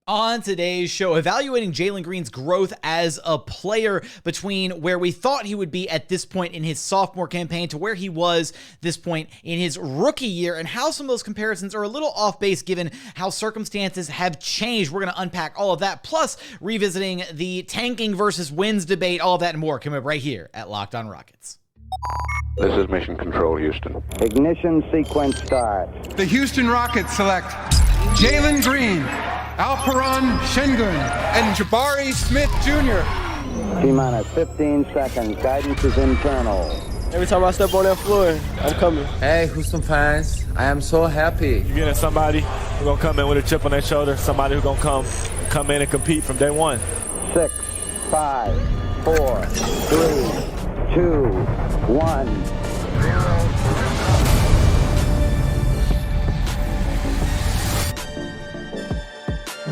On today's show, evaluating Jalen Green's growth as a player between where we thought he would be at this point in his sophomore campaign to where he was this point in his rookie year, and how some of those comparisons are a little off base given how circumstances have changed. We're going to unpack all of that, plus revisiting the tanking versus wins debate, all of that and more coming up right here at Locked On Rockets. This is Mission Control, Houston. Ignition sequence start. The Houston Rockets select Jalen Green, Alperen Sengun, and Jabari Smith Jr. T-minus 15 seconds. Guidance is internal. Every time I step on that floor, I'm coming. Hey, Houston fans, I am so happy. You're getting somebody who's going to come in with a chip on their shoulder, somebody who's going to come in and compete from day one. 6, 5, 4, 3, 2, 1.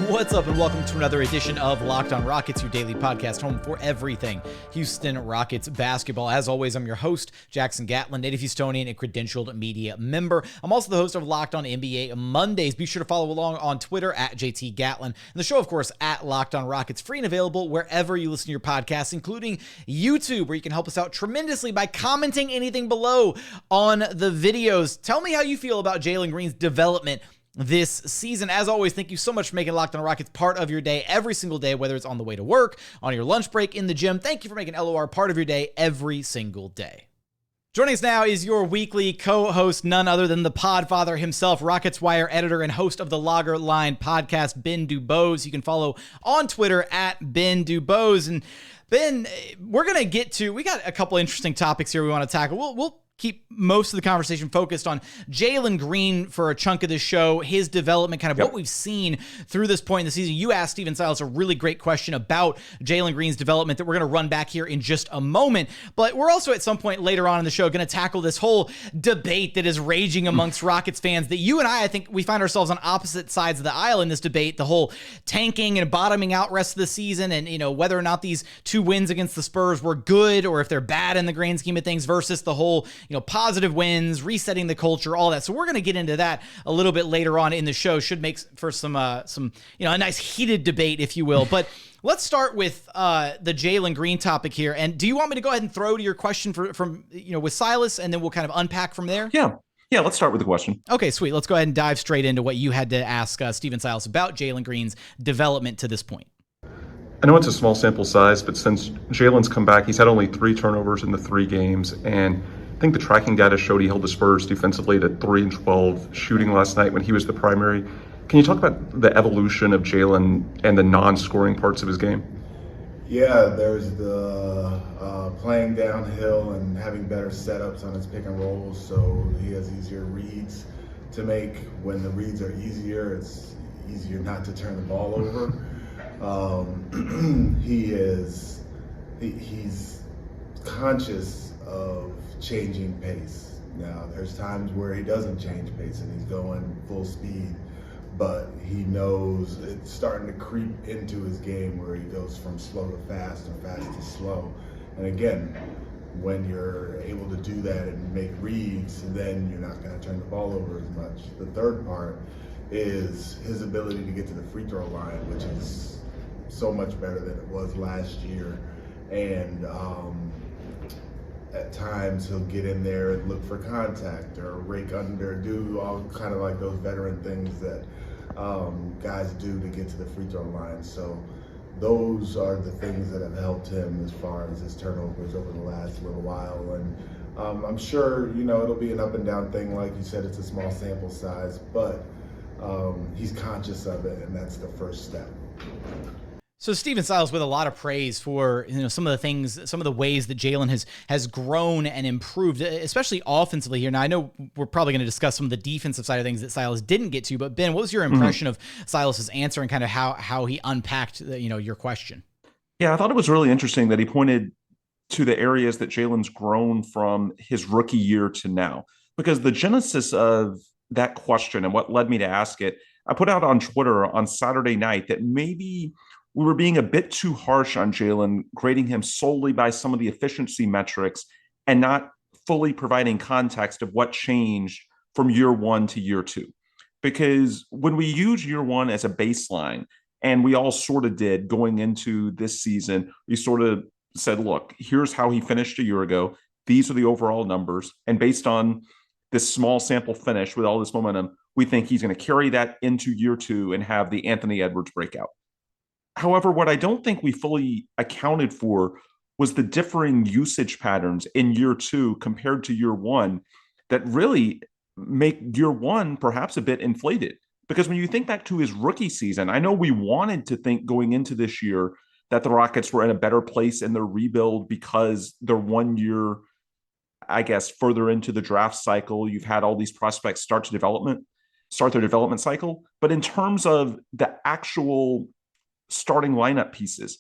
What's up, and welcome to another edition of Locked On Rockets, your daily podcast home for everything Houston Rockets basketball. As always, I'm your host, Jackson Gatlin, native Houstonian and credentialed media member. I'm also the host of Locked On NBA Mondays. Be sure to follow along on Twitter at JT Gatlin, and the show, of course, at Locked On Rockets, free and available wherever you listen to your podcasts, including YouTube, where you can help us out tremendously by commenting anything below on the videos. Tell me how you feel about Jalen Green's development this season. As always, thank you so much for making Locked On Rockets part of your day every single day, whether it's on the way to work, on your lunch break, in the gym. Thank you for making LOR part of your day every single day. Joining us now is your weekly co-host, none other than the podfather himself, Rockets Wire editor and host of the Logger Line podcast, Ben DuBose. You can follow on Twitter at Ben DuBose. And Ben, we're going to we got a couple interesting topics here we want to tackle. We'll keep most of the conversation focused on Jalen Green for a chunk of this show, his development, kind of what we've seen through this point in the season. You asked Steven Silas a really great question about Jalen Green's development that we're going to run back here in just a moment. But we're also at some point later on in the show going to tackle this whole debate that is raging amongst Rockets fans that you and I think we find ourselves on opposite sides of the aisle in this debate, the whole tanking and bottoming out rest of the season, and whether or not these two wins against the Spurs were good or if they're bad in the grand scheme of things versus the whole positive wins, resetting the culture, all that. So we're going to get into that a little bit later on in the show. Should make for some a nice heated debate, if you will. But let's start with the Jalen Green topic here. And do you want me to go ahead and throw to your question from with Silas, and then we'll kind of unpack from there? Yeah, let's start with the question. Okay, sweet. Let's go ahead and dive straight into what you had to ask Steven Silas about Jalen Green's development to this point. I know it's a small sample size, but since Jalen's come back, he's had only 3 turnovers in the 3 games, and I think the tracking data showed he held the Spurs defensively to 3-12 shooting last night when he was the primary. Can you talk about the evolution of Jalen and the non-scoring parts of his game? Yeah, there's the playing downhill and having better setups on his pick and rolls, so he has easier reads to make. When the reads are easier, it's easier not to turn the ball over. He's conscious of changing pace. Now, there's times where he doesn't change pace and he's going full speed, but he knows it's starting to creep into his game where he goes from slow to fast or fast to slow. And again, when you're able to do that and make reads, then you're not going to turn the ball over as much. The third part is his ability to get to the free throw line, which is so much better than it was last year. And at times he'll get in there and look for contact or rake under, do all kind of like those veteran things that guys do to get to the free throw line. So those are the things that have helped him as far as his turnovers over the last little while. And I'm sure, it'll be an up and down thing. Like you said, it's a small sample size, but he's conscious of it, and that's the first step. So Steven Silas with a lot of praise for some of the things, some of the ways that Jalen has grown and improved, especially offensively here. Now I know we're probably going to discuss some of the defensive side of things that Silas didn't get to, but Ben, what was your impression of Silas's answer and kind of how he unpacked your question? Yeah, I thought it was really interesting that he pointed to the areas that Jalen's grown from his rookie year to now, because the genesis of that question and what led me to ask it, I put out on Twitter on Saturday night that maybe we were being a bit too harsh on Jalen, grading him solely by some of the efficiency metrics and not fully providing context of what changed from year 1 to year 2. Because when we use year 1 as a baseline And we all sort of did going into this season. We sort of said, look, here's how he finished a year ago. These are the overall numbers. And based on this small sample finish with all this momentum, we think he's going to carry that into year 2 and have the Anthony Edwards breakout. However, what I don't think we fully accounted for was the differing usage patterns in year 2 compared to year 1 that really make year 1 perhaps a bit inflated. Because when you think back to his rookie season, I know we wanted to think going into this year that the Rockets were in a better place in their rebuild because they're 1 year, I guess, further into the draft cycle. You've had all these prospects start their development cycle. But in terms of the actual starting lineup pieces,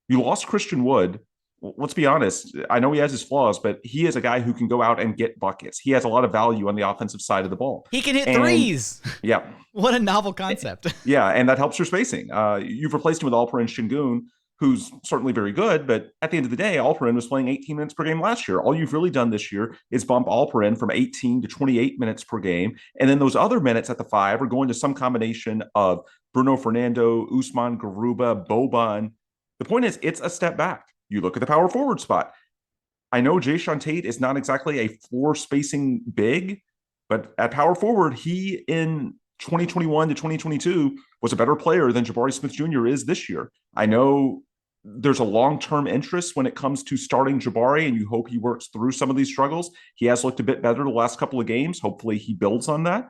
you lost Christian Wood. Let's be honest. I know he has his flaws, but he is a guy who can go out and get buckets. He has a lot of value on the offensive side of the ball. He can hit threes. Yeah. What a novel concept. Yeah, and that helps your spacing. You've replaced him with Alperen Sengun, who's certainly very good, but at the end of the day, Alperen was playing 18 minutes per game last year. All you've really done this year is bump Alperen from 18 to 28 minutes per game, and then those other minutes at the 5 are going to some combination of Bruno Fernando, Usman Garuba, Boban. The point is, it's a step back. You look at the power forward spot. I know Jae'Sean Tate is not exactly a floor spacing big, but at power forward, he in 2021 to 2022 was a better player than Jabari Smith Jr. is this year. I know there's a long-term interest when it comes to starting Jabari, and you hope he works through some of these struggles. He has looked a bit better the last couple of games. Hopefully he builds on that.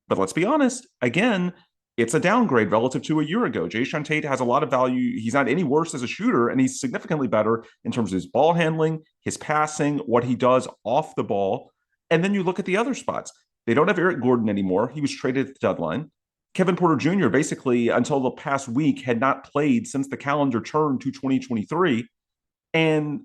But let's be honest, again, it's a downgrade relative to a year ago. Jae'Sean Tate has a lot of value. He's not any worse as a shooter, and he's significantly better in terms of his ball handling, his passing, what he does off the ball. And then you look at the other spots. They don't have Eric Gordon anymore. He was traded at the deadline. Kevin Porter Jr. basically until the past week had not played since the calendar turned to 2023. And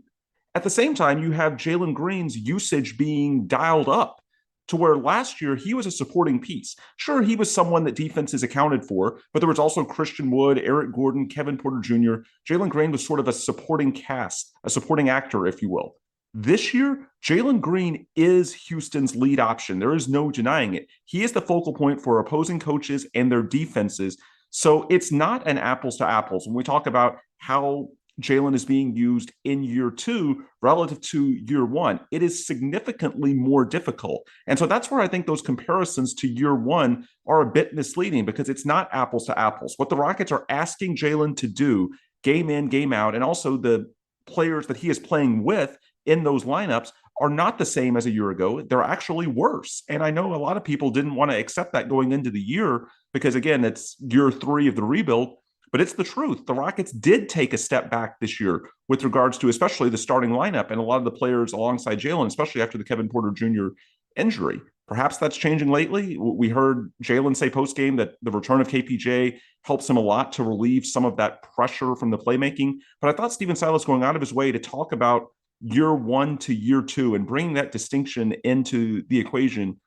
at the same time, you have Jalen Green's usage being dialed up to where last year he was a supporting piece. Sure, he was someone that defenses accounted for, but there was also Christian Wood, Eric Gordon, Kevin Porter Jr. Jalen Green was sort of a supporting cast, a supporting actor, if you will. This year, Jalen Green is Houston's lead option. There is no denying it. He is the focal point for opposing coaches and their defenses. So it's not an apples to apples. When we talk about how Jalen is being used in year 2 relative to year 1, it is significantly more difficult. And so that's where I think those comparisons to year 1 are a bit misleading, because it's not apples to apples. What the Rockets are asking Jalen to do game in, game out, and also the players that he is playing with in those lineups are not the same as a year ago. They're actually worse. And I know a lot of people didn't want to accept that going into the year because, again, it's year 3 of the rebuild. But it's the truth. The Rockets did take a step back this year with regards to especially the starting lineup and a lot of the players alongside Jalen, especially after the Kevin Porter Jr. injury. Perhaps that's changing lately. We heard Jalen say post-game that the return of KPJ helps him a lot to relieve some of that pressure from the playmaking. But I thought Stephen Silas going out of his way to talk about year 1 to year 2 and bringing that distinction into the equation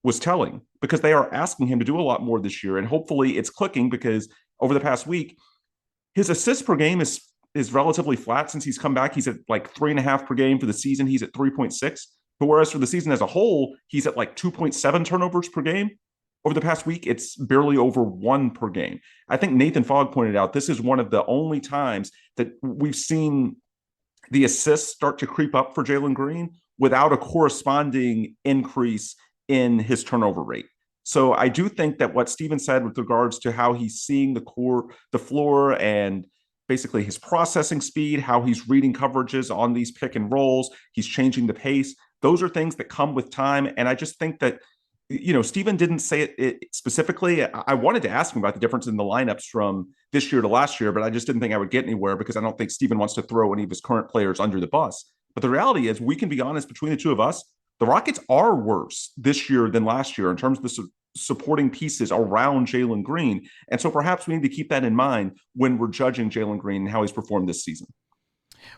was telling, because they are asking him to do a lot more this year. And hopefully it's clicking, because over the past week, his assists per game is relatively flat since he's come back. He's at like 3.5 per game. For the season, he's at 3.6. But whereas for the season as a whole, he's at like 2.7 turnovers per game. Over the past week, it's barely over 1 per game. I think Nathan Fogg pointed out this is one of the only times that we've seen the assists start to creep up for Jalen Green without a corresponding increase in his turnover rate. So I do think that what Steven said with regards to how he's seeing the floor and basically his processing speed, how he's reading coverages on these pick and rolls, he's changing the pace. Those are things that come with time. And I just think that, Steven didn't say it specifically. I wanted to ask him about the difference in the lineups from this year to last year, but I just didn't think I would get anywhere because I don't think Steven wants to throw any of his current players under the bus. But the reality is, we can be honest, between the two of us, the Rockets are worse this year than last year in terms of the supporting pieces around Jalen Green. And so perhaps we need to keep that in mind when we're judging Jalen Green and how he's performed this season.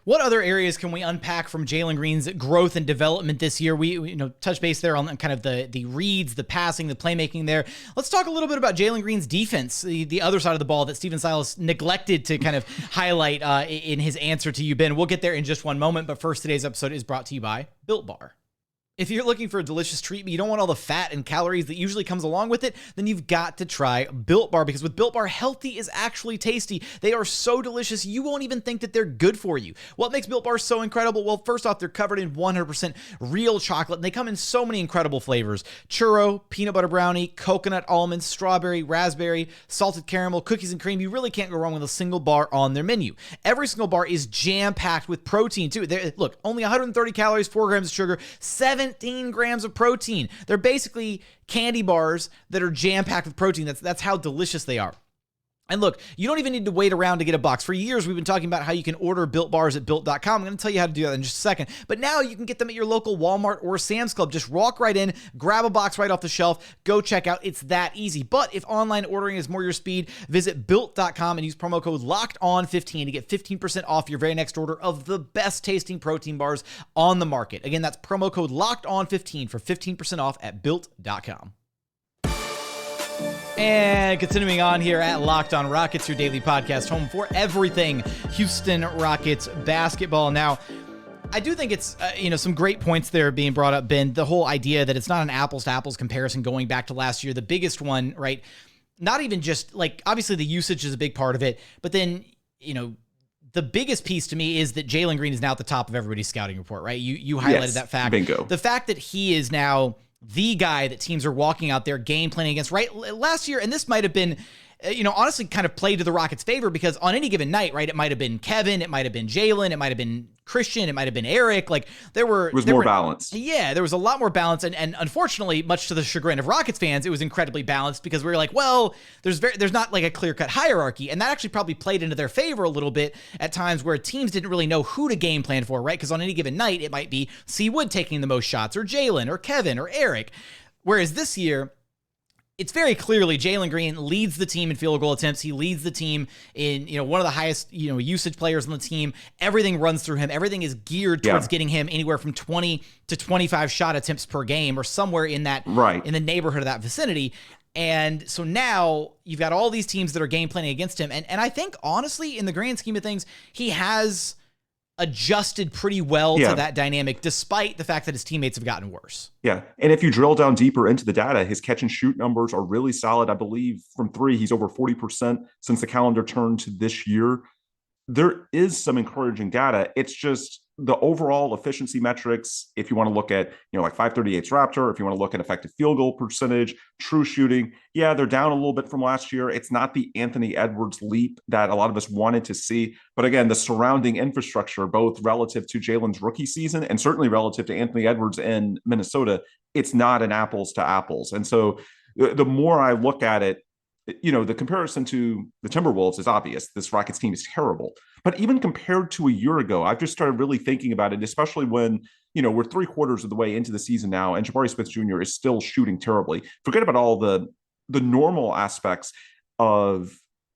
What other areas can we unpack from Jalen Green's growth and development this year? We touch base there on kind of the reads, the passing, the playmaking there. Let's talk a little bit about Jalen Green's defense, the other side of the ball that Stephen Silas neglected to kind of highlight in his answer to you, Ben. We'll get there in just one moment, but first, today's episode is brought to you by Built Bar. If you're looking for a delicious treat, but you don't want all the fat and calories that usually comes along with it, then you've got to try Built Bar, because with Built Bar, healthy is actually tasty. They are so delicious, you won't even think that they're good for you. What makes Built Bar so incredible? Well, first off, they're covered in 100% real chocolate, and they come in so many incredible flavors. Churro, peanut butter brownie, coconut, almond, strawberry, raspberry, salted caramel, cookies and cream. You really can't go wrong with a single bar on their menu. Every single bar is jam-packed with protein, too. Look, only 130 calories, 4 grams of sugar, 17 grams of protein. They're basically candy bars that are jam-packed with protein. That's how delicious they are. And look, you don't even need to wait around to get a box. For years, we've been talking about how you can order Built Bars at Built.com. I'm going to tell you how to do that in just a second. But now you can get them at your local Walmart or Sam's Club. Just walk right in, grab a box right off the shelf, go check out. It's that easy. But if online ordering is more your speed, visit Built.com and use promo code LOCKEDON15 to get 15% off your very next order of the best tasting protein bars on the market. Again, that's promo code LOCKEDON15 for 15% off at Built.com. And continuing on here at Locked On Rockets, your daily podcast home for everything Houston Rockets basketball. Now, I do think it's, some great points there being brought up, Ben. The whole idea that it's not an apples-to-apples comparison going back to last year. The biggest one, right? Not even just, obviously the usage is a big part of it, but then, the biggest piece to me is that Jalen Green is now at the top of everybody's scouting report, right? You highlighted that fact. Bingo. The fact that he is now the guy that teams are walking out there game planning against, right? Last year, and this might have been, honestly kind of played to the Rockets' favor, because on any given night, right, it might have been Kevin, it might have been Jalen, it might have been Christian, it might have been Eric. There was more balance. Yeah, there was a lot more balance, and unfortunately, much to the chagrin of Rockets fans, it was incredibly balanced, because we were like, well, there's not a clear-cut hierarchy, and that actually probably played into their favor a little bit at times where teams didn't really know who to game plan for, right? Because on any given night, it might be C. Wood taking the most shots, or Jalen, or Kevin, or Eric. Whereas this year, it's very clearly Jalen Green leads the team in field goal attempts. He leads the team in, one of the highest, usage players on the team. Everything runs through him. Everything is geared towards getting him anywhere from 20 to 25 shot attempts per game, or somewhere in that, in the neighborhood of that vicinity. And so now you've got all these teams that are game planning against him. And I think, honestly, in the grand scheme of things, he has adjusted pretty well to that dynamic, despite the fact that his teammates have gotten worse. Yeah. And if you drill down deeper into the data, his catch and shoot numbers are really solid. I believe from three, he's over 40% since the calendar turned to this year. There is some encouraging data. It's just the overall efficiency metrics. If you want to look at, 538's Raptor, if you want to look at effective field goal percentage, true shooting, they're down a little bit from last year. It's not the Anthony Edwards leap that a lot of us wanted to see. But again, the surrounding infrastructure, both relative to Jalen's rookie season and certainly relative to Anthony Edwards in Minnesota, it's not an apples to apples. And so the more I look at it, the comparison to the Timberwolves is obvious. This Rockets team is terrible. But even compared to a year ago, I've just started really thinking about it, especially when, we're 3/4 of the way into the season now, and Jabari Smith Jr. is still shooting terribly. Forget about all the normal aspects of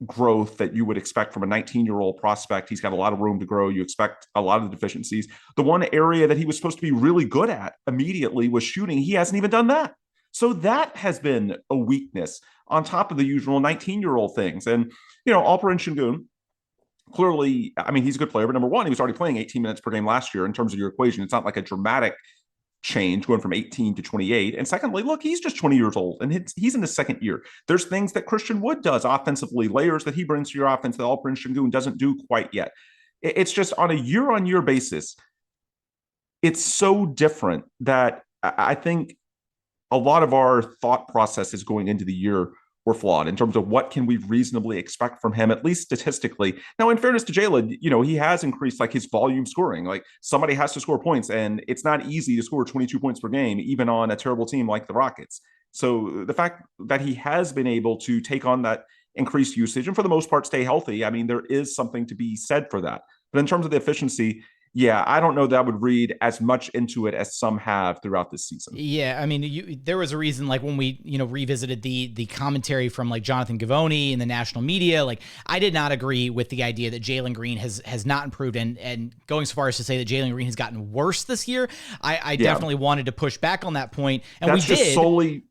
growth that you would expect from a 19-year-old prospect. He's got a lot of room to grow. You expect a lot of the deficiencies. The one area that he was supposed to be really good at immediately was shooting. He hasn't even done that. So that has been a weakness on top of the usual 19-year-old things. And, Alperen Sengun, clearly, he's a good player, but number one, he was already playing 18 minutes per game last year in terms of your equation. It's not like a dramatic change going from 18 to 28. And secondly, look, he's just 20 years old and he's in his second year. There's things that Christian Wood does offensively, layers that he brings to your offense that Alperen Sengun doesn't do quite yet. It's just on a year-on-year basis, it's so different that I think a lot of our thought processes going into the year were flawed in terms of what can we reasonably expect from him, at least statistically. Now, in fairness to Jalen, he has increased his volume scoring. Somebody has to score points, and it's not easy to score 22 points per game, even on a terrible team like the Rockets. So the fact that he has been able to take on that increased usage and for the most part stay healthy, there is something to be said for that. But in terms of the efficiency, I don't know that I would read as much into it as some have throughout this season. Yeah, there was a reason, when we, revisited the commentary from Jonathan Givony in the national media, I did not agree with the idea that Jalen Green has not improved, and going so far as to say that Jalen Green has gotten worse this year. I definitely wanted to push back on that point, and that's just solely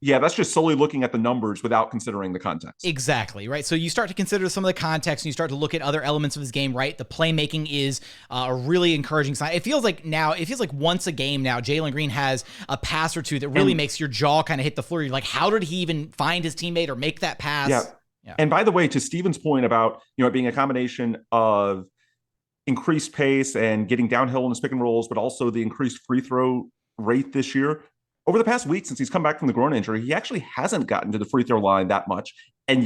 looking at the numbers without considering the context. Exactly, right? So you start to consider some of the context, and you start to look at other elements of his game, right? The playmaking is a really encouraging encouraging sign. It feels like once a game now, Jalen Green has a pass or two that really makes your jaw kind of hit the floor. You're like, how did he even find his teammate or make that pass? Yeah. And by the way, to Steven's point about, it being a combination of increased pace and getting downhill in his pick and rolls, but also the increased free throw rate this year. Over the past week, since he's come back from the groin injury, he actually hasn't gotten to the free throw line that much. And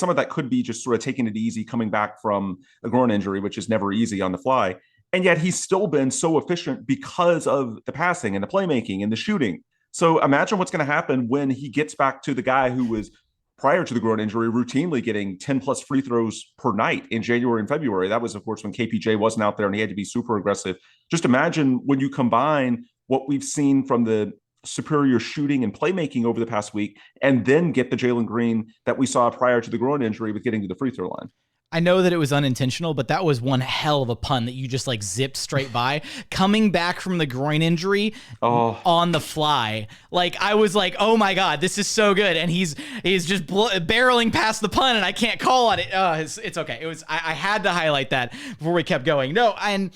some of that could be just sort of taking it easy coming back from a groin injury, which is never easy on the fly. And yet he's still been so efficient because of the passing and the playmaking and the shooting. So imagine what's going to happen when he gets back to the guy who was, prior to the groin injury, routinely getting 10 plus free throws per night in January and February. That was, of course, when KPJ wasn't out there and he had to be super aggressive. Just imagine when you combine what we've seen from the superior shooting and playmaking over the past week, and then get the Jalen Green that we saw prior to the groin injury with getting to the free throw line. I know that it was unintentional, but that was one hell of a pun that you just like zipped straight by. Coming back from the groin injury on the fly. Like, I was like, oh my God, this is so good. And he's just barreling past the pun and I can't call on it. It's okay. I had to highlight that before we kept going. No, and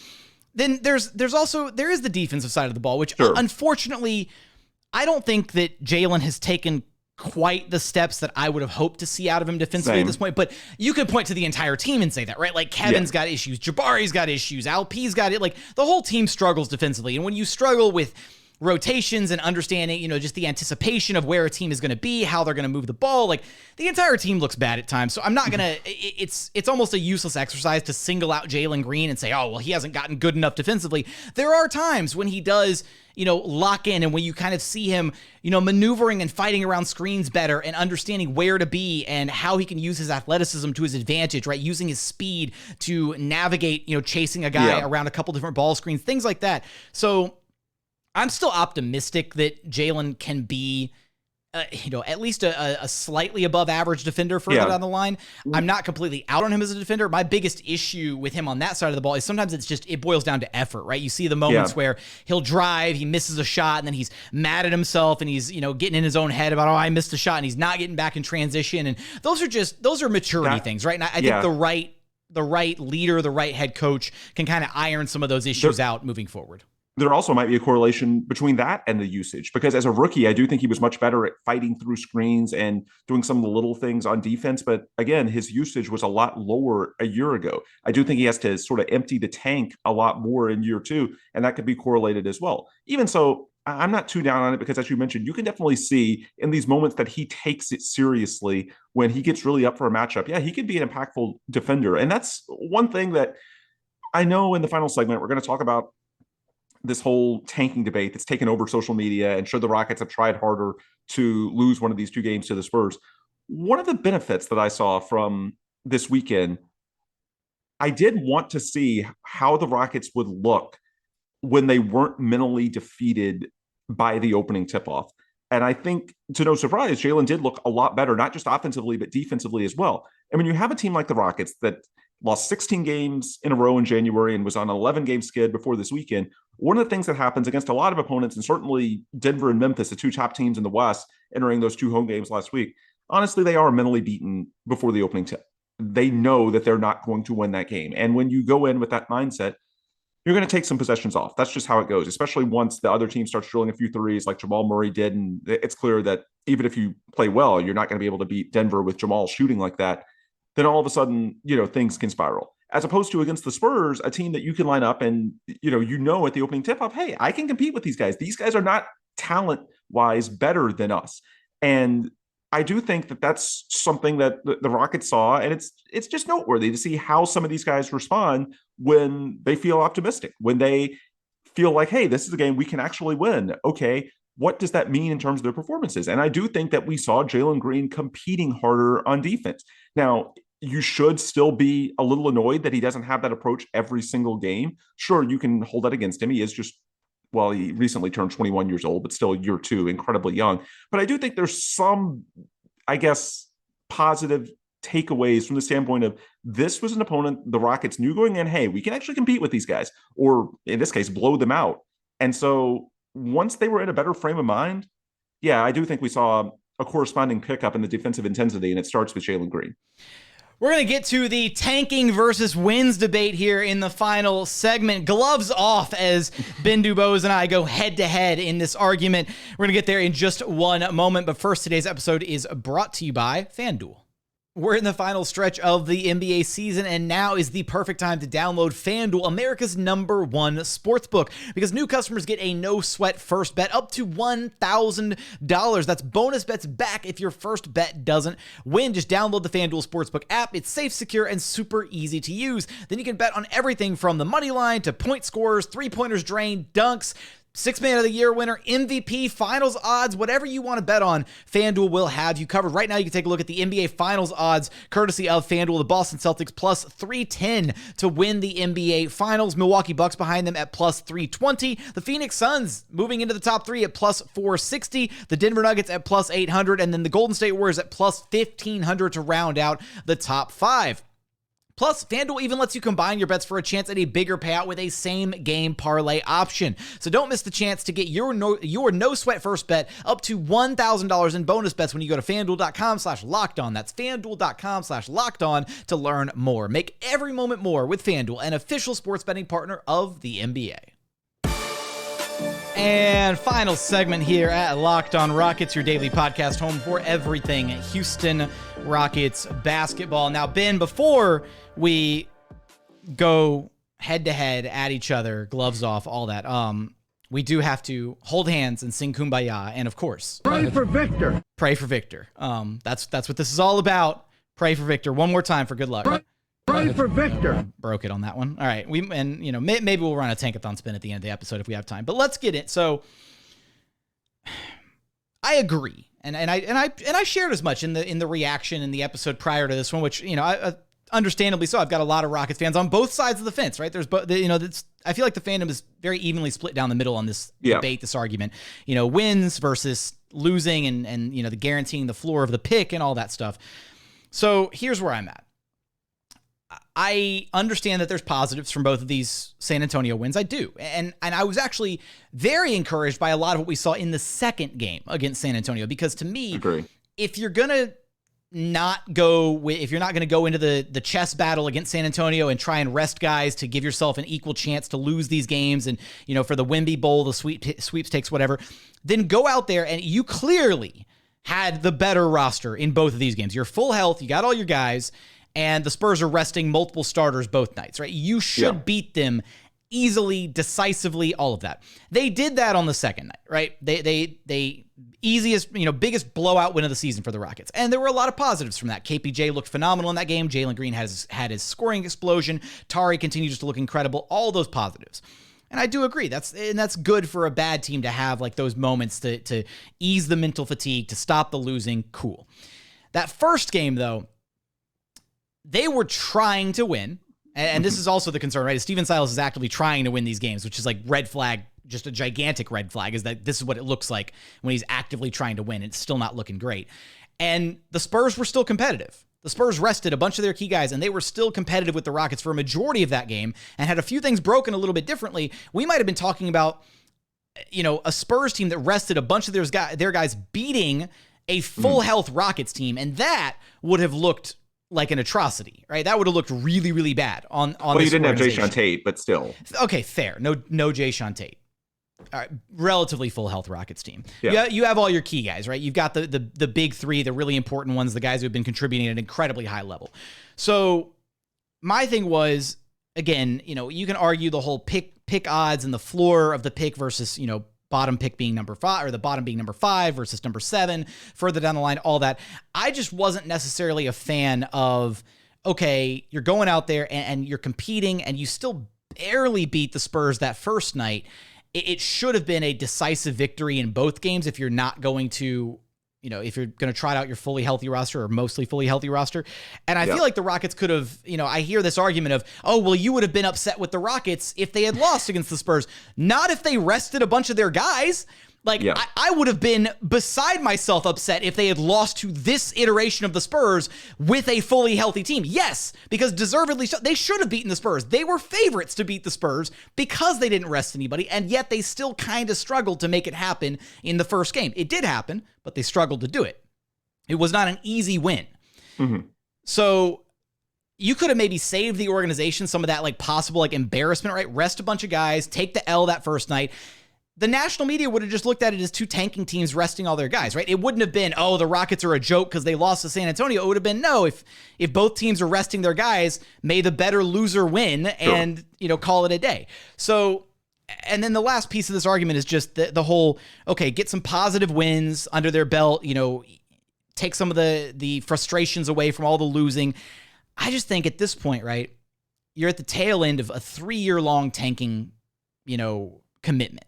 then there is the defensive side of the ball, which unfortunately, I don't think that Jalen has taken quite the steps that I would have hoped to see out of him defensively at this point, but you could point to the entire team and say that, right? Like Kevin's got issues, Jabari's got issues, Alp's got it. Like the whole team struggles defensively. And when you struggle with rotations and understanding, just the anticipation of where a team is going to be, how they're going to move the ball, like the entire team looks bad at times. So I'm not going to, it's almost a useless exercise to single out Jalen Green and say, oh, well, he hasn't gotten good enough defensively. There are times when he does, lock in, and when you kind of see him, maneuvering and fighting around screens better and understanding where to be and how he can use his athleticism to his advantage, right? Using his speed to navigate, chasing a guy around a couple different ball screens, things like that. So I'm still optimistic that Jalen can be, at least a slightly above average defender further down the line. I'm not completely out on him as a defender. My biggest issue with him on that side of the ball is sometimes it boils down to effort, right? You see the moments where he'll drive, he misses a shot, and then he's mad at himself and he's, getting in his own head about, I missed a shot, and he's not getting back in transition. And those are maturity things, right? And I think the right leader, the right head coach can kind of iron some of those issues out moving forward. There also might be a correlation between that and the usage, because as a rookie, I do think he was much better at fighting through screens and doing some of the little things on defense. But again, his usage was a lot lower a year ago. I do think he has to sort of empty the tank a lot more in year two, and that could be correlated as well. Even so, I'm not too down on it because, as you mentioned, you can definitely see in these moments that he takes it seriously when he gets really up for a matchup. Yeah, he could be an impactful defender. And that's one thing that I know in the final segment, we're going to talk about this whole tanking debate that's taken over social media, and should the Rockets have tried harder to lose one of these two games to the Spurs. One of the benefits that I saw from this weekend, I did want to see how the Rockets would look when they weren't mentally defeated by the opening tip-off. And I think, to no surprise, Jalen did look a lot better, not just offensively, but defensively as well. And when you have a team like the Rockets that lost 16 games in a row in January and was on an 11-game skid before this weekend, one of the things that happens against a lot of opponents, and certainly Denver and Memphis, the two top teams in the West, entering those two home games last week, honestly, they are mentally beaten before the opening tip. They know that they're not going to win that game. And when you go in with that mindset, you're going to take some possessions off. That's just how it goes, especially once the other team starts drilling a few threes like Jamal Murray did. And it's clear that even if you play well, you're not going to be able to beat Denver with Jamal shooting like that. Then all of a sudden, things can spiral. As opposed to against the Spurs, a team that you can line up and, at the opening tip-off, hey, I can compete with these guys. These guys are not talent-wise better than us. And I do think that that's something that the Rockets saw, and it's just noteworthy to see how some of these guys respond when they feel optimistic, when they feel like, hey, this is a game we can actually win. Okay, what does that mean in terms of their performances? And I do think that we saw Jalen Green competing harder on defense. Now, you should still be a little annoyed that he doesn't have that approach every single game. Sure, you can hold that against him. He is just, well, he recently turned 21 years old, but still year two, incredibly young. But I do think there's some, positive takeaways from the standpoint of this was an opponent the Rockets knew going in, hey, we can actually compete with these guys, or in this case, blow them out. And so once they were in a better frame of mind, yeah, I do think we saw a corresponding pickup in the defensive intensity, and it starts with Jalen Green. We're going to get to the tanking versus wins debate here in the final segment. Gloves off as Ben DuBose and I go head-to-head in this argument. We're going to get there in just one moment, but first, today's episode is brought to you by FanDuel. We're in the final stretch of the NBA season, and now is the perfect time to download FanDuel, America's #1 sportsbook, because new customers get a no-sweat first bet up to $1,000. That's bonus bets back if your first bet doesn't win. Just download the FanDuel Sportsbook app. It's safe, secure, and super easy to use. Then you can bet on everything from the money line to point scores, three-pointers drained, dunks, 6th Man of the Year winner, MVP, finals odds, whatever you want to bet on, FanDuel will have you covered. Right now, you can take a look at the NBA finals odds, courtesy of FanDuel. The Boston Celtics plus 310 to win the NBA finals. Milwaukee Bucks behind them at plus 320. The Phoenix Suns moving into the top 3 at plus 460. The Denver Nuggets at plus 800. And then the Golden State Warriors at plus 1500 to round out the top 5. Plus, FanDuel even lets you combine your bets for a chance at a bigger payout with a same-game parlay option. So don't miss the chance to get your no-sweat first bet up to $1,000 in bonus bets when you go to FanDuel.com/lockedon. That's FanDuel.com/lockedon to learn more. Make every moment more with FanDuel, an official sports betting partner of the NBA. And final segment here at Locked On Rockets, your daily podcast home for everything Houston Rockets basketball. Now, Ben, before we go head-to-head at each other, gloves off, all that, we do have to hold hands and sing Kumbaya, and of course, Pray for Victor. Pray for Victor. That's what this is all about. Pray for Victor. One more time for good luck. Pray for Victor. Broke it on that one. All right. Maybe we'll run a tankathon spin at the end of the episode if we have time. But let's get it. So I agree. And I shared as much in the reaction in the episode prior to this one, which, I understandably so. I've got a lot of Rockets fans on both sides of the fence, right? I feel like the fandom is very evenly split down the middle on this debate, this argument. Wins versus losing and the guaranteeing the floor of the pick and all that stuff. So here's where I'm at. I understand that there's positives from both of these San Antonio wins. I do. And I was actually very encouraged by a lot of what we saw in the second game against San Antonio, because to me, if you're going to not go into the chess battle against San Antonio and try and rest guys to give yourself an equal chance to lose these games and, for the Wemby Bowl, the sweepstakes, whatever, then go out there and you clearly had the better roster in both of these games. You're full health. You got all your guys. And the Spurs are resting multiple starters both nights, right? You should beat them easily, decisively, all of that. They did that on the second night, right? They easiest, biggest blowout win of the season for the Rockets. And there were a lot of positives from that. KPJ looked phenomenal in that game. Jalen Green had his scoring explosion. Tari continues to look incredible. All those positives. And I do agree. That's good for a bad team to have like those moments to ease the mental fatigue, to stop the losing. Cool. That first game, though, they were trying to win, and this is also the concern, right? Steven Silas is actively trying to win these games, which is like red flag, just a gigantic red flag, is that this is what it looks like when he's actively trying to win. It's still not looking great. And the Spurs were still competitive. The Spurs rested a bunch of their key guys, and they were still competitive with the Rockets for a majority of that game and had a few things broken a little bit differently. We might have been talking about, a Spurs team that rested a bunch of their guys beating a full health Rockets team, and that would have looked like an atrocity, right? That would have looked really, really bad on well, you didn't have Jae'Sean Tate, but still. Okay, fair. No Jae'Sean Tate. All right, relatively full health Rockets team. Yeah. You have all your key guys, right? You've got the big three, the really important ones, the guys who have been contributing at an incredibly high level. So my thing was, again, you can argue the whole pick odds and the floor of the pick versus, bottom pick being number 5 or the bottom being number 5 versus number 7, further down the line, all that. I just wasn't necessarily a fan of, okay, you're going out there and you're competing and you still barely beat the Spurs that first night. It should have been a decisive victory in both games if you're not going to, if you're going to trot out your fully healthy roster or mostly fully healthy roster. And I feel like the Rockets could have, I hear this argument of, oh, well, you would have been upset with the Rockets if they had lost against the Spurs. Not if they rested a bunch of their guys. I would have been beside myself upset if they had lost to this iteration of the Spurs with a fully healthy team. Yes, because deservedly so, they should have beaten the Spurs. They were favorites to beat the Spurs because they didn't rest anybody, and yet they still kind of struggled to make it happen in the first game. It did happen, but they struggled to do it. It was not an easy win. Mm-hmm. So you could have maybe saved the organization some of that like possible like embarrassment, right? Rest a bunch of guys, take the L that first night. The national media would have just looked at it as two tanking teams resting all their guys, right? It wouldn't have been, oh, the Rockets are a joke because they lost to San Antonio. It would have been, no, if both teams are resting their guys, may the better loser win and, call it a day. So, and then the last piece of this argument is just the whole, okay, get some positive wins under their belt, take some of the frustrations away from all the losing. I just think at this point, right, you're at the tail end of a 3-year-long tanking, commitment.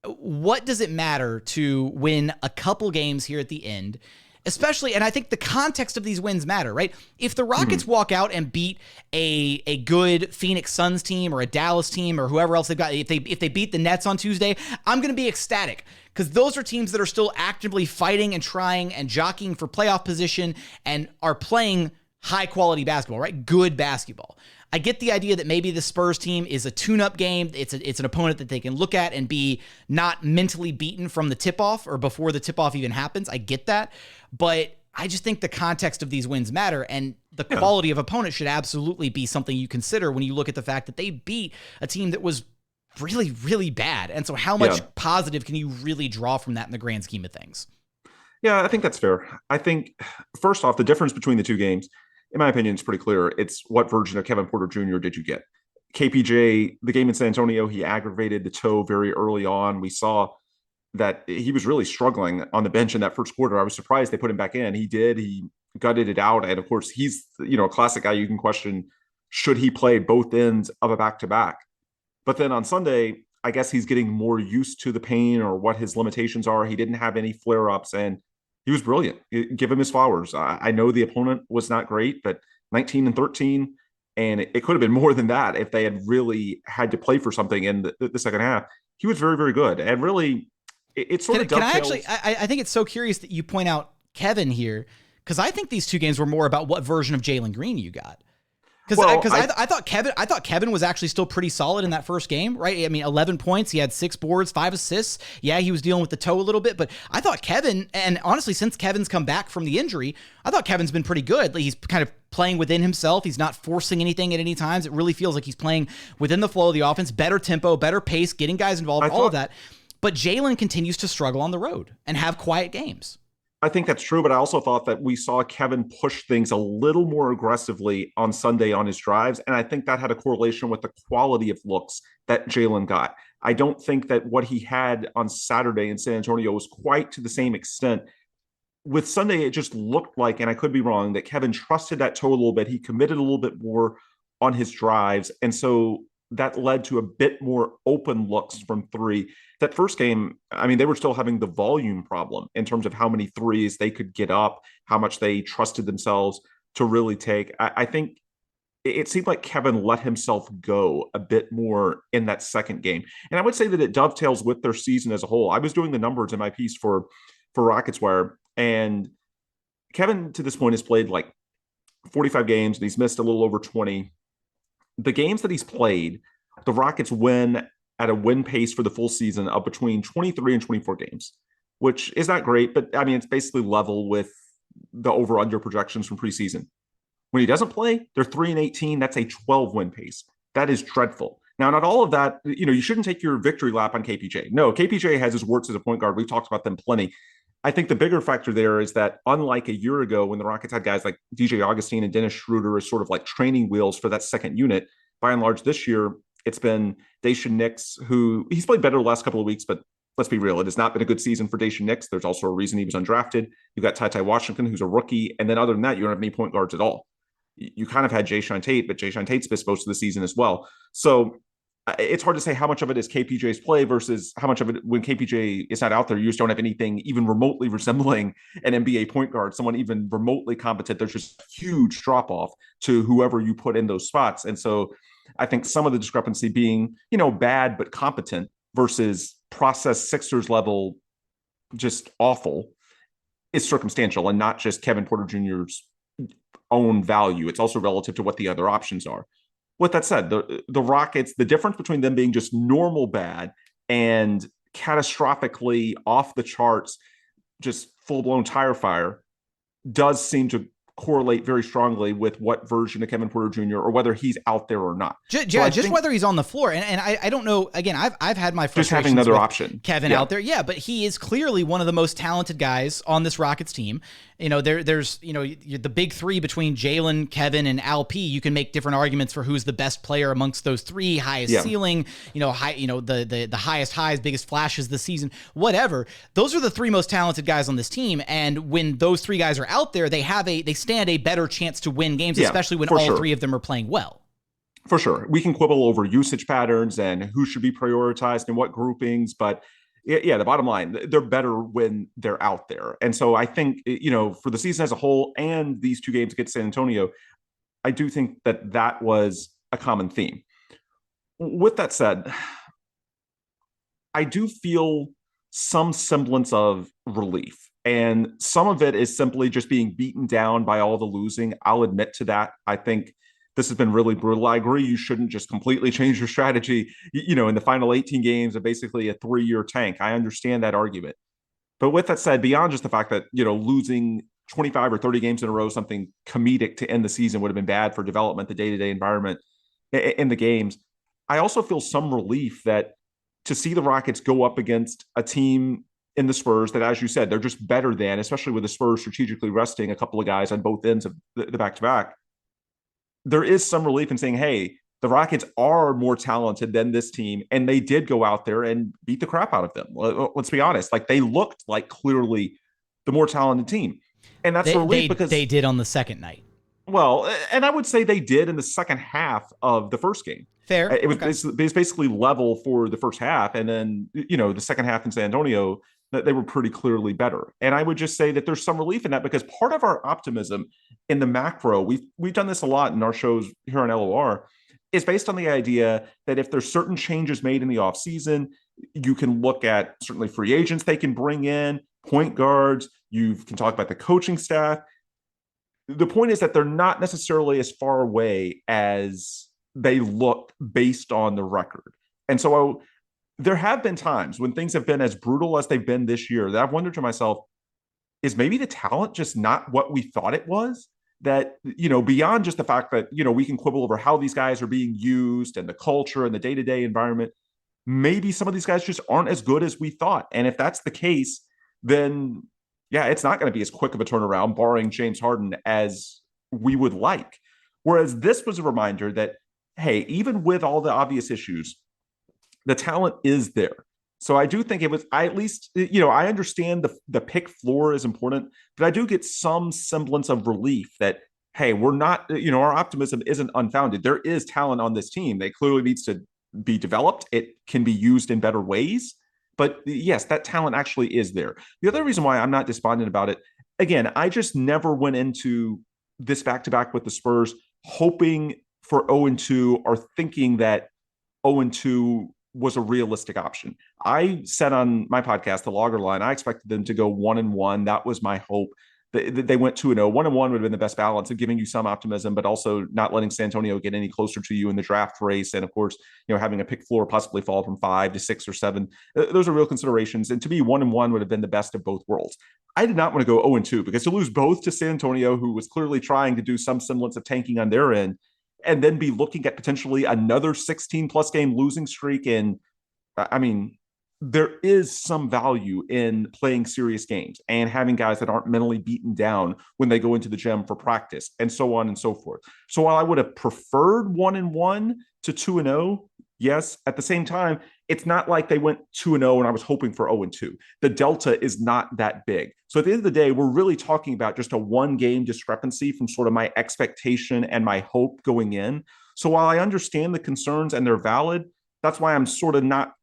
What does it matter to win a couple games here at the end? Especially, and I think the context of these wins matter, right? If the Rockets walk out and beat a good Phoenix Suns team or a Dallas team or whoever else they've got, if they beat the Nets on Tuesday, I'm going to be ecstatic because those are teams that are still actively fighting and trying and jockeying for playoff position and are playing high quality basketball, right? Good basketball. I get the idea that maybe the Spurs team is a tune-up game. It's an opponent that they can look at and be not mentally beaten from the tip-off or before the tip-off even happens. I get that. But I just think the context of these wins matter, and the quality of opponent should absolutely be something you consider when you look at the fact that they beat a team that was really, really bad. And so how much positive can you really draw from that in the grand scheme of things? Yeah, I think that's fair. I think, first off, the difference between the two games, in my opinion, it's pretty clear. It's what version of Kevin Porter Jr. did you get? KPJ, the game in San Antonio, he aggravated the toe very early on. We saw that he was really struggling on the bench in that first quarter. I was surprised they put him back in. He did. He gutted it out. And of course, he's a classic guy. You can question, should he play both ends of a back-to-back? But then on Sunday, I guess he's getting more used to the pain or what his limitations are. He didn't have any flare-ups, and he was brilliant. Give him his flowers. I know the opponent was not great, but 19 and 13, and it could have been more than that if they had really had to play for something in the second half. He was very, very good. And really, it sort of dovetails. I think it's so curious that you point out Kevin here, because I think these two games were more about what version of Jalen Green you got. Because I thought Kevin was actually still pretty solid in that first game, right? I mean, 11 points, he had 6 boards, 5 assists. Yeah, he was dealing with the toe a little bit, but I thought Kevin, and honestly, since Kevin's come back from the injury, I thought Kevin's been pretty good. Like, he's kind of playing within himself. He's not forcing anything at any times. It really feels like he's playing within the flow of the offense, better tempo, better pace, getting guys involved, all of that. But Jalen continues to struggle on the road and have quiet games. I think that's true, but I also thought that we saw Kevin push things a little more aggressively on Sunday on his drives, and I think that had a correlation with the quality of looks that Jalen got. I don't think that what he had on Saturday in San Antonio was quite to the same extent. With Sunday, it just looked like, and I could be wrong, that Kevin trusted that toe a little bit. He committed a little bit more on his drives, and so that led to a bit more open looks from three. That first game, I mean, they were still having the volume problem in terms of how many threes they could get up, how much they trusted themselves to really take. I think it seemed like Kevin let himself go a bit more in that second game. And I would say that it dovetails with their season as a whole. I was doing the numbers in my piece for Rockets Wire, and Kevin to this point has played like 45 games, and he's missed a little over 20. The games that he's played, the Rockets win at a win pace for the full season of between 23 and 24 games, which is not great, but I mean, it's basically level with the over-under projections from preseason. When he doesn't play, they're 3 and 18. That's a 12-win pace. That is dreadful. Now, not all of that, you shouldn't take your victory lap on KPJ. No, KPJ has his warts as a point guard. We've talked about them plenty. I think the bigger factor there is that unlike a year ago when the Rockets had guys like DJ Augustine and Dennis Schroeder as sort of like training wheels for that second unit, by and large this year, it's been Jae'Sean Nix, who he's played better the last couple of weeks, but let's be real, it has not been a good season for Jae'Sean Nix. There's also a reason he was undrafted. You've got Tate Washington, who's a rookie. And then other than that, you don't have any point guards at all. You kind of had Jae'Sean Tate, but Jae'Sean Tate's missed most of the season as well. So it's hard to say how much of it is KPJ's play versus how much of it, when KPJ is not out there, you just don't have anything even remotely resembling an NBA point guard, someone even remotely competent. There's just a huge drop off to whoever you put in those spots. And so I think some of the discrepancy being, bad but competent versus process Sixers level, just awful, is circumstantial and not just Kevin Porter Jr.'s own value. It's also relative to what the other options are. With that said, the Rockets, the difference between them being just normal bad and catastrophically off the charts, just full-blown tire fire, does seem to correlate very strongly with what version of Kevin Porter Jr. or whether he's out there or not. Just whether he's on the floor. And I don't know. Again, I've had my frustrations just having another with option. Kevin out there. Yeah, but he is clearly one of the most talented guys on this Rockets team. You know, there's the big three between Jalen, Kevin, and Al P. You can make different arguments for who's the best player amongst those three, highest ceiling, the highest highs, biggest flashes this season, whatever. Those are the three most talented guys on this team. And when those three guys are out there, they stand a better chance to win games, especially when all three of them are playing well. For sure. We can quibble over usage patterns and who should be prioritized and what groupings, but yeah, the bottom line, they're better when they're out there. And so I think, for the season as a whole and these two games against San Antonio, I do think that was a common theme. With that said, I do feel some semblance of relief. And some of it is simply just being beaten down by all the losing. I'll admit to that. I think this has been really brutal. I agree you shouldn't just completely change your strategy, in the final 18 games of basically a 3-year tank. I understand that argument. But with that said, beyond just the fact that, losing 25 or 30 games in a row, something comedic to end the season would have been bad for development, the day-to-day environment in the games, I also feel some relief that to see the Rockets go up against a team in the Spurs that, as you said, they're just better than, especially with the Spurs strategically resting a couple of guys on both ends of the back-to-back. There is some relief in saying, hey, the Rockets are more talented than this team, and they did go out there and beat the crap out of them. Let's be honest. Like, they looked like clearly the more talented team. And that's relief because they did on the second night. Well, and I would say they did in the second half of the first game. Fair. It was basically level for the first half. And then, the second half in San Antonio, they were pretty clearly better. And I would just say that there's some relief in that because part of our optimism in the macro, we've done this a lot in our shows here on LOR, is based on the idea that if there's certain changes made in the offseason, you can look at certainly free agents they can bring in, point guards, you can talk about the coaching staff. The point is that they're not necessarily as far away as they look based on the record. And so there have been times when things have been as brutal as they've been this year that I've wondered to myself, is maybe the talent just not what we thought it was? That, beyond just the fact that, we can quibble over how these guys are being used and the culture and the day-to-day environment, maybe some of these guys just aren't as good as we thought. And if that's the case, then yeah, it's not going to be as quick of a turnaround, barring James Harden, as we would like. Whereas this was a reminder that, hey, even with all the obvious issues, the talent is there. So I do think I understand the pick floor is important, but I do get some semblance of relief that, hey, we're not, our optimism isn't unfounded. There is talent on this team. It clearly needs to be developed. It can be used in better ways. But yes, that talent actually is there. The other reason why I'm not despondent about it, again, I just never went into this back-to-back with the Spurs hoping for 0-2 or thinking that 0-2 was a realistic option. I said on my podcast, The Logger Line, I expected them to go 1-1. That was my hope. They went 2-0. 1-1 would have been the best balance of giving you some optimism, but also not letting San Antonio get any closer to you in the draft race. And of course, having a pick floor possibly fall from 5 to 6 or 7. Those are real considerations. And to me, 1-1 would have been the best of both worlds. I did not want to go 0-2 because to lose both to San Antonio, who was clearly trying to do some semblance of tanking on their end, and then be looking at potentially another 16-plus game losing streak. And I mean, there is some value in playing serious games and having guys that aren't mentally beaten down when they go into the gym for practice and so on and so forth. So while I would have preferred 1-1 to 2-0, yes, at the same time, it's not like they went 2-0 and I was hoping for 0-2. The delta is not that big. So at the end of the day, we're really talking about just a one-game discrepancy from sort of my expectation and my hope going in. So while I understand the concerns and they're valid, that's why I'm sort of not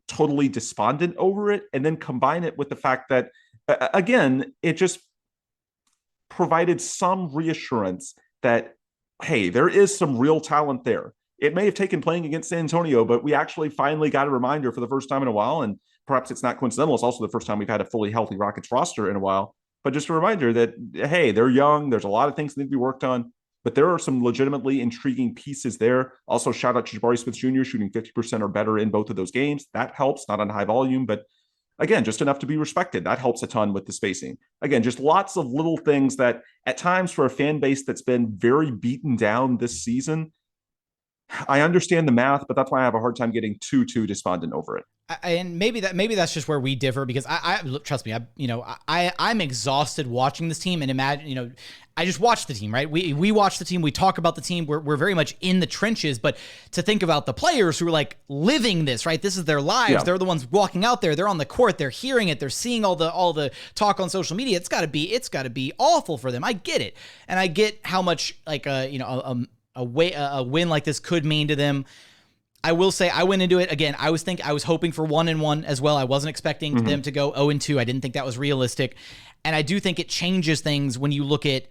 totally despondent over it. And then combine it with the fact that, again, it just provided some reassurance that, hey, there is some real talent there. It may have taken playing against San Antonio, but we actually finally got a reminder for the first time in a while. And perhaps it's not coincidental. It's also the first time we've had a fully healthy Rockets roster in a while. But just a reminder that, hey, they're young. There's a lot of things that need to be worked on. But there are some legitimately intriguing pieces there. Also, shout out to Jabari Smith Jr. shooting 50% or better in both of those games. That helps, not on high volume. But Again, just enough to be respected. That helps a ton with the spacing. Again, just lots of little things that at times for a fan base that's been very beaten down this season, I understand the math, but that's why I have a hard time getting too despondent over it. And maybe that's just where we differ, because I trust me, I'm exhausted watching this team, and imagine, I just watch the team, right? We watch the team, we talk about the team, we're very much in the trenches, but to think about the players who are like living this, right? This is their lives. Yeah. They're the ones walking out there. They're on the court. They're hearing it. They're seeing all the talk on social media. It's got to be awful for them. I get it, and I get how much like a win like this could mean to them. I will say I went into it again. I was hoping for 1-1 as well. I wasn't expecting them to go 0-2. I didn't think that was realistic. And I do think it changes things when you look at,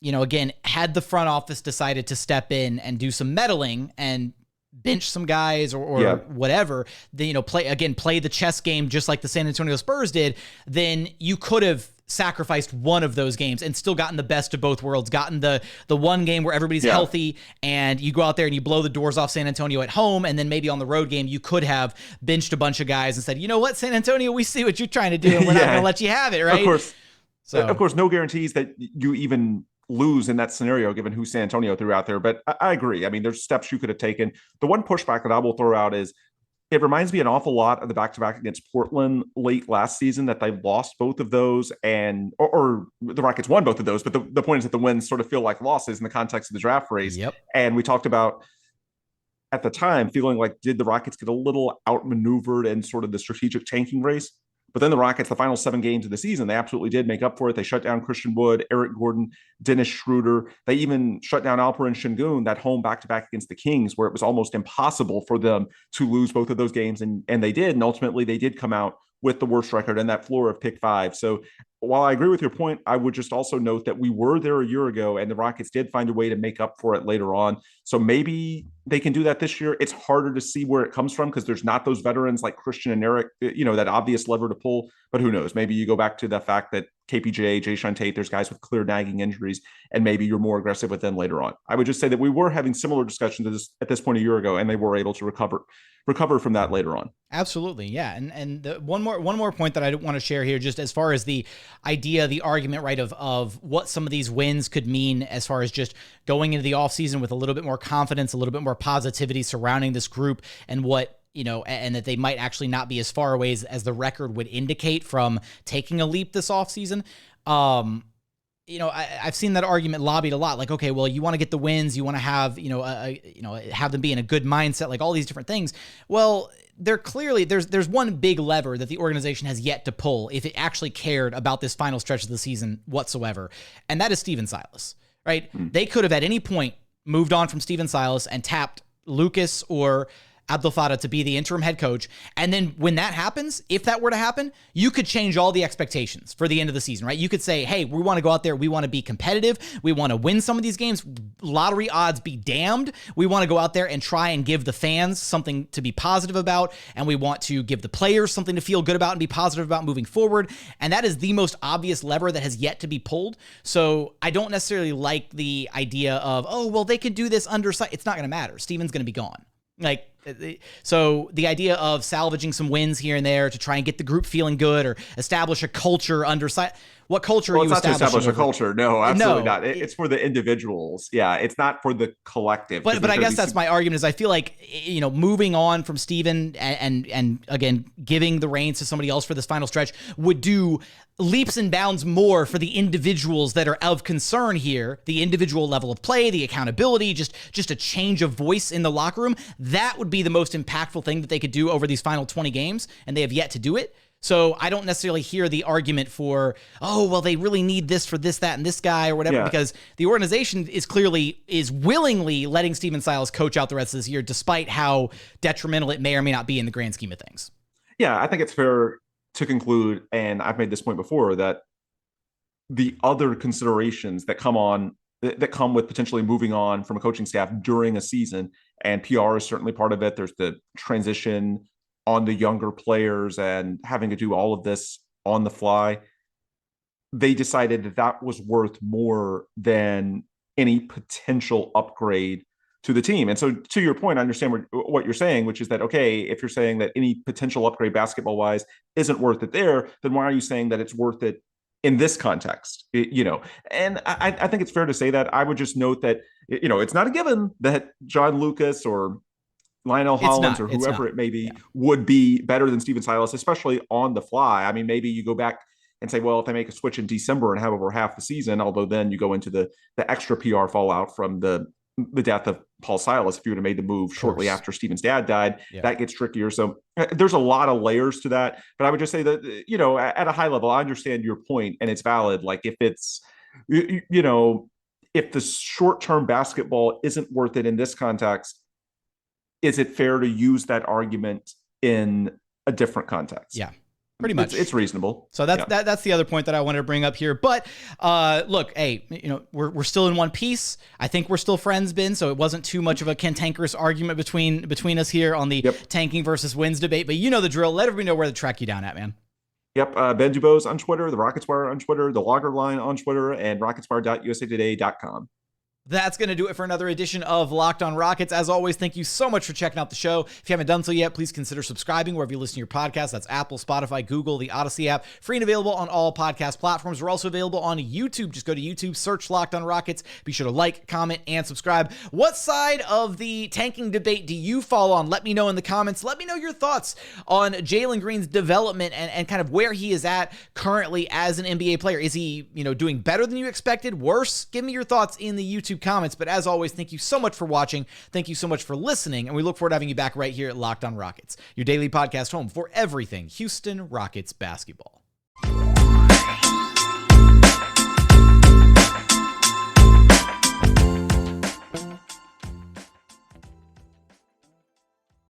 again, had the front office decided to step in and do some meddling and bench some guys or whatever, then, play the chess game just like the San Antonio Spurs did, then you could have sacrificed one of those games and still gotten the best of both worlds, gotten the one game where everybody's healthy and you go out there and you blow the doors off San Antonio at home, and then maybe on the road game you could have benched a bunch of guys and said, you know what, San Antonio, we see what you're trying to do and we're not going to let you have it, right? Of course, no guarantees that you even lose in that scenario given who San Antonio threw out there, but I agree. I mean, there's steps you could have taken. The one pushback that I will throw out is it reminds me an awful lot of the back-to-back against Portland late last season that they lost both of those, and or the Rockets won both of those. But the point is that the wins sort of feel like losses in the context of the draft race. Yep. And we talked about at the time feeling like, did the Rockets get a little outmaneuvered in sort of the strategic tanking race? But then the Rockets, the final 7 games of the season, they absolutely did make up for it. They shut down Christian Wood, Eric Gordon, Dennis Schroeder. They even shut down Alperen Sengun, that home back-to-back against the Kings, where it was almost impossible for them to lose both of those games. And they did. And ultimately, they did come out with the worst record and that floor of pick 5. So while I agree with your point, I would just also note that we were there a year ago and the Rockets did find a way to make up for it later on. So maybe they can do that this year. It's harder to see where it comes from because there's not those veterans like Christian and Eric, that obvious lever to pull. But who knows? Maybe you go back to the fact that KPJ, Jae'Sean, Tate, there's guys with clear nagging injuries, and maybe you're more aggressive with them later on. I would just say that we were having similar discussions at this point a year ago, and they were able to recover from that later on. Absolutely. Yeah. And one more point that I want to share here, just as far as the idea, the argument, right, of what some of these wins could mean as far as just going into the offseason with a little bit more confidence, a little bit more positivity surrounding this group, and what, and that they might actually not be as far away as the record would indicate from taking a leap this offseason. I've seen that argument lobbied a lot. Like, okay, well, you want to get the wins, you want to have, have them be in a good mindset, like all these different things. Well, there's one big lever that the organization has yet to pull if it actually cared about this final stretch of the season whatsoever, and that is Stephen Silas, right? They could have at any point moved on from Stephen Silas and tapped Lucas or Abdel Fattah to be the interim head coach. And then when that happens, if that were to happen, you could change all the expectations for the end of the season, right? You could say, hey, we want to go out there. We want to be competitive. We want to win some of these games. Lottery odds be damned. We want to go out there and try and give the fans something to be positive about. And we want to give the players something to feel good about and be positive about moving forward. And that is the most obvious lever that has yet to be pulled. So I don't necessarily like the idea of, oh, well, they could do this underside. It's not going to matter. Steven's going to be gone. So the idea of salvaging some wins here and there to try and get the group feeling good or establish a culture underside. What culture are you establishing? It's not to establish a culture. No, absolutely not. It's for the individuals. Yeah, it's not for the collective. But I guess that's my argument is I feel like, moving on from Steven and again, giving the reins to somebody else for this final stretch would do leaps and bounds more for the individuals that are of concern here, the individual level of play, the accountability, just a change of voice in the locker room. That would be the most impactful thing that they could do over these final 20 games, and they have yet to do it. So I don't necessarily hear the argument for, oh, well, they really need this for this, that, and this guy or whatever, because the organization is willingly letting Stephen Silas coach out the rest of this year, despite how detrimental it may or may not be in the grand scheme of things. Yeah, I think it's fair to conclude, and I've made this point before, that the other considerations that come with potentially moving on from a coaching staff during a season, and PR is certainly part of it. There's the transition on the younger players and having to do all of this on the fly. They decided that was worth more than any potential upgrade to the team. And so to your point, I understand what you're saying, which is that, okay, if you're saying that any potential upgrade basketball wise isn't worth it there, then why are you saying that it's worth it in this context? And I think it's fair to say that. I would just note that, it's not a given that John Lucas or Lionel Hollins or whoever it may be would be better than Steven Silas, especially on the fly. I mean, maybe you go back and say, well, if they make a switch in December and have over half the season, although then you go into the extra PR fallout from the death of Paul Silas. If you would have made the move shortly after Steven's dad died, that gets trickier. So there's a lot of layers to that. But I would just say that, at a high level, I understand your point and it's valid. Like if it's, if the short-term basketball isn't worth it in this context, is it fair to use that argument in a different context? Yeah. Pretty much. It's reasonable. So that's the other point that I wanted to bring up here. But look, hey, we're still in one piece. I think we're still friends, Ben. So it wasn't too much of a cantankerous argument between us here on the tanking versus wins debate. But you know the drill. Let everybody know where to track you down at, man. Yep. Ben DuBose on Twitter, the Rockets Wire on Twitter, the Logger Line on Twitter, and rocketswire.usatoday.com. That's going to do it for another edition of Locked on Rockets. As always, thank you so much for checking out the show. If you haven't done so yet, please consider subscribing wherever you listen to your podcast. That's Apple, Spotify, Google, the Odyssey app. Free and available on all podcast platforms. We're also available on YouTube. Just go to YouTube, search Locked on Rockets. Be sure to like, comment, and subscribe. What side of the tanking debate do you fall on? Let me know in the comments. Let me know your thoughts on Jalen Green's development and kind of where he is at currently as an NBA player. Is he, doing better than you expected? Worse? Give me your thoughts in the YouTube comments. But as always, thank you so much for watching. Thank you so much for listening. And we look forward to having you back right here at Locked on Rockets, your daily podcast home for everything Houston Rockets basketball.